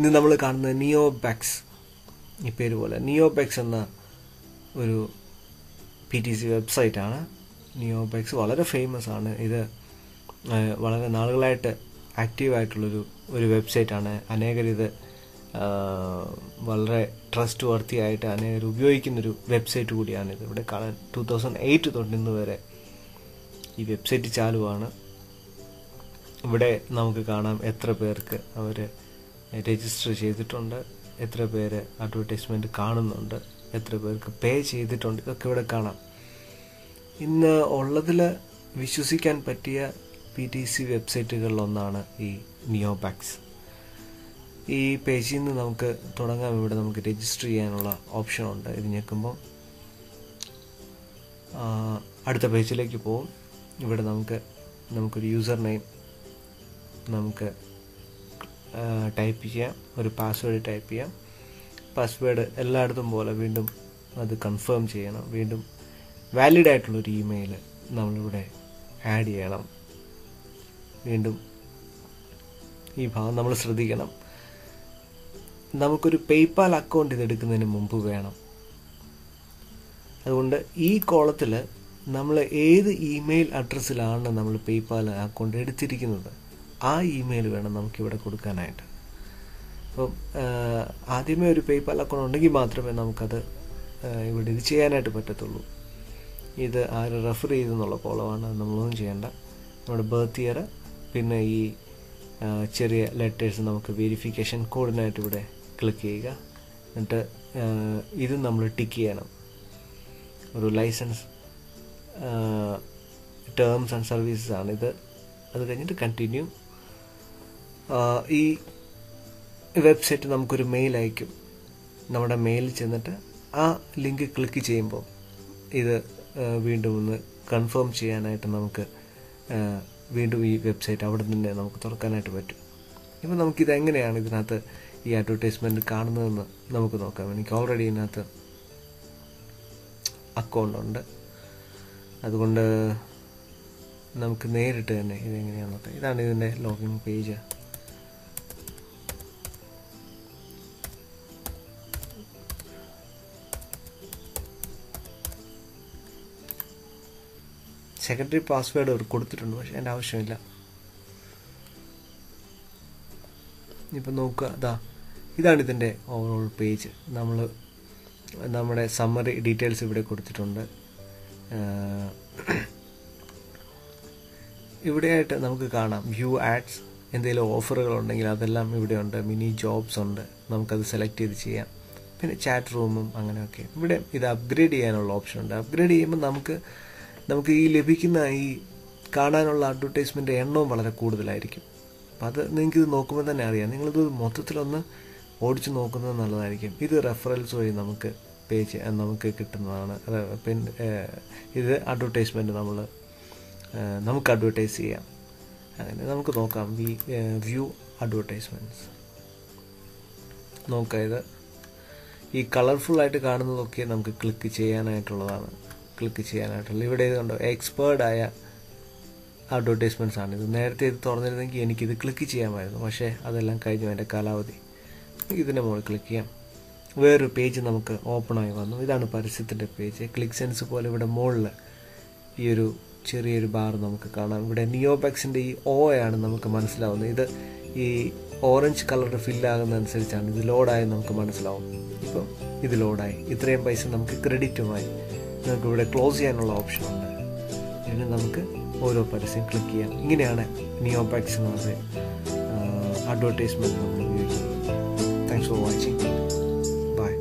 ഇന്ന് നമ്മൾ കാണുന്നത് നിയോബാക്സ്, ഈ പേര് പോലെ നിയോബാക്സ് എന്ന ഒരു PTC വെബ്സൈറ്റാണ്. നിയോബാക്സ് വളരെ ഫേമസ് ആണ്. ഇത് വളരെ നാളുകളായിട്ട് ആക്റ്റീവായിട്ടുള്ളൊരു വെബ്സൈറ്റാണ്. അനേകരിത് വളരെ ട്രസ്റ്റ് വർത്തി ആയിട്ട് അനേകർ ഉപയോഗിക്കുന്നൊരു വെബ്സൈറ്റ് കൂടിയാണിത്. ഇവിടെ കാണാൻ 2008 തൊട്ട് ഇന്ന് വരെ ഈ വെബ്സൈറ്റ് ചാലുവാണ്. ഇവിടെ നമുക്ക് കാണാം എത്ര പേർക്ക് അവർ രജിസ്റ്റർ ചെയ്തിട്ടുണ്ട്, എത്ര പേര് അഡ്വർടൈസ്മെൻറ്റ് കാണുന്നുണ്ട്, എത്ര പേർക്ക് പേ ചെയ്തിട്ടുണ്ട്, ഇതൊക്കെ ഇവിടെ കാണാം. ഇന്ന് ഉള്ളതിൽ വിശ്വസിക്കാൻ പറ്റിയ PTC വെബ്സൈറ്റുകളിലൊന്നാണ് ഈ നിയോബാക്സ്. ഈ പേജിൽ നിന്ന് നമുക്ക് തുടങ്ങാം. ഇവിടെ നമുക്ക് രജിസ്റ്റർ ചെയ്യാനുള്ള ഓപ്ഷനുണ്ട്. ഇത് ഞെക്കുമ്പോൾ അടുത്ത പേജിലേക്ക് പോകും. ഇവിടെ നമുക്കൊരു യൂസർ നെയിം നമുക്ക് ടൈപ്പ് ചെയ്യാം, ഒരു പാസ്വേഡ് ടൈപ്പ് ചെയ്യാം. പാസ്വേഡ് എല്ലായിടത്തും പോലെ വീണ്ടും അത് കൺഫേം ചെയ്യണം. വീണ്ടും വാലിഡ് ആയിട്ടുള്ളൊരു ഇമെയിൽ നമ്മളിവിടെ ആഡ് ചെയ്യണം. വീണ്ടും ഈ ഭാഗം നമ്മൾ ശ്രദ്ധിക്കണം. നമുക്കൊരു പേയ്പാൽ അക്കൗണ്ട് ഇതെടുക്കുന്നതിന് മുമ്പ് വേണം. അതുകൊണ്ട് ഈ കോളത്തിൽ നമ്മൾ ഏത് ഇമെയിൽ അഡ്രസ്സിലാണ് നമ്മൾ പേയ്പാൽ അക്കൗണ്ട് എടുത്തിരിക്കുന്നത് ആ ഇമെയിൽ വേണം നമുക്കിവിടെ കൊടുക്കാനായിട്ട്. അപ്പം ആദ്യമേ ഒരു പേയ്പാൽ അക്കൗണ്ട് ഉണ്ടെങ്കിൽ മാത്രമേ നമുക്കത് ഇവിടെ ഇത് ചെയ്യാനായിട്ട് പറ്റത്തുള്ളൂ. ഇത് ആര് റെഫർ ചെയ്തെന്നുള്ള കോളമാണ്, നമ്മളൊന്നും ചെയ്യേണ്ട. നമ്മുടെ ബർത്ത് ഇയർ, പിന്നെ ഈ ചെറിയ ലെറ്റേഴ്സ് നമുക്ക് വെരിഫിക്കേഷൻ കോഡിനായിട്ട് ഇവിടെ ക്ലിക്ക് ചെയ്യുക. എന്നിട്ട് ഇത് നമ്മൾ ടിക്ക് ചെയ്യണം. ഒരു ലൈസൻസ് ടേംസ് ആൻഡ് സർവീസസ് ആണിത്. അത് കഴിഞ്ഞിട്ട് കണ്ടിന്യൂ. ഈ വെബ്സൈറ്റ് നമുക്കൊരു മെയിൽ അയക്കും. നമ്മുടെ മെയിലിൽ ചെന്നിട്ട് ആ ലിങ്ക് ക്ലിക്ക് ചെയ്യുമ്പോൾ ഇത് വീണ്ടും ഒന്ന് കൺഫേം ചെയ്യാനായിട്ട് നമുക്ക് വീണ്ടും ഈ വെബ്സൈറ്റ് അവിടെ നിന്ന് നമുക്ക് തുറക്കാനായിട്ട് പറ്റും. ഇപ്പം നമുക്കിതെങ്ങനെയാണ് ഇതിനകത്ത് ഈ അഡ്വർടൈസ്മെൻറ്റ് കാണുന്നതെന്ന് നമുക്ക് നോക്കാം. എനിക്ക് ഓൾറെഡി ഇതിനകത്ത് അക്കൗണ്ട് ഉണ്ട്. അതുകൊണ്ട് നമുക്ക് നേരിട്ട് തന്നെ ഇതെങ്ങനെയാണെന്ന് നോക്കാം. ഇതാണ് ഇതിൻ്റെ ലോഗിൻ പേജ്. സെക്കൻഡറി പാസ്വേഡ് അവർ കൊടുത്തിട്ടുണ്ട്, പക്ഷെ എൻ്റെ ആവശ്യമില്ല. ഇപ്പം നോക്കുക, ഇതാണ് ഇതിൻ്റെ ഓവറോൾ പേജ്. നമ്മുടെ സമ്മറി ഡീറ്റെയിൽസ് ഇവിടെ കൊടുത്തിട്ടുണ്ട്. ഇവിടെയായിട്ട് നമുക്ക് കാണാം വ്യൂ ആഡ്സ്, എന്തെങ്കിലും ഓഫറുകളുണ്ടെങ്കിൽ അതെല്ലാം ഇവിടെയുണ്ട്. മിനി ജോബ്സ് ഉണ്ട്, നമുക്കത് സെലക്ട് ചെയ്ത് ചെയ്യാം. പിന്നെ ചാറ്റ് റൂമും അങ്ങനെയൊക്കെ. ഇവിടെ ഇത് അപ്ഗ്രേഡ് ചെയ്യാനുള്ള ഓപ്ഷൻ ഉണ്ട്. അപ്ഗ്രേഡ് ചെയ്യുമ്പോൾ നമുക്ക് ഈ ലഭിക്കുന്ന ഈ കാണാനുള്ള അഡ്വർടൈസ്മെൻ്റ് എണ്ണവും വളരെ കൂടുതലായിരിക്കും. അപ്പം അത് നിങ്ങൾക്കിത് നോക്കുമ്പോൾ തന്നെ അറിയാം. നിങ്ങളിത് മൊത്തത്തിലൊന്ന് ഓടിച്ച് നോക്കുന്നത് നല്ലതായിരിക്കും. ഇത് റെഫറൻസ് വഴി നമുക്ക് കിട്ടുന്നതാണ്. പിന്നെ ഇത് അഡ്വർടൈസ്മെൻറ്റ് നമുക്ക് അഡ്വർടൈസ് ചെയ്യാം. അങ്ങനെ നമുക്ക് നോക്കാം. വ്യൂ അഡ്വർടൈസ്മെൻറ്റ്സ് നോക്കാം. ഇത് ഈ കളർഫുള്ളായിട്ട് കാണുന്നതൊക്കെ നമുക്ക് ക്ലിക്ക് ചെയ്യാനായിട്ടുള്ളതാണ്. ഇവിടെ ഇത് കണ്ടോ, എക്സ്പേർട്ടായ അഡ്വർടൈസ്മെൻറ്റ്സ് ആണ്. ഇത് നേരത്തെ ഇത് തുറന്നിരുന്നെങ്കിൽ എനിക്കിത് ക്ലിക്ക് ചെയ്യാമായിരുന്നു, പക്ഷേ അതെല്ലാം കഴിഞ്ഞു അതിൻ്റെ കാലാവധി. ഇതിൻ്റെ മുകളിൽ ക്ലിക്ക് ചെയ്യാം. വേറൊരു പേജ് നമുക്ക് ഓപ്പണായി വന്നു. ഇതാണ് പരസ്യത്തിൻ്റെ പേജ്. ക്ലിക്ക് സെൻസ് പോലെ ഇവിടെ മുകളിൽ ഈ ഒരു ചെറിയൊരു ബാർ നമുക്ക് കാണാം. ഇവിടെ നിയോബാക്സിൻ്റെ ഈ ആണ് നമുക്ക് മനസ്സിലാവുന്നത്. ഇത് ഈ ഓറഞ്ച് കളർ ഫില്ലാകുന്നതനുസരിച്ചാണ് ഇത് ലോഡായി നമുക്ക് മനസ്സിലാവും. ഇപ്പം ഇത് ലോഡായി. ഇത്രയും പൈസ നമുക്ക് ക്രെഡിറ്റുമായി. നമുക്ക് ഇവിടെ ക്ലോസ് ചെയ്യാനുള്ള ഓപ്ഷൻ ഉണ്ട്. ഇതിന് നമുക്ക് ഓരോ പരസ്യം ക്ലിക്ക് ചെയ്യാം. ഇങ്ങനെയാണ് നിയോബാക്സ് എന്ന് പറഞ്ഞ അഡ്വർടൈസ്മെൻറ്റ് നമ്മൾ ഉപയോഗിക്കുന്നത്. Thanks for watching. ബൈ.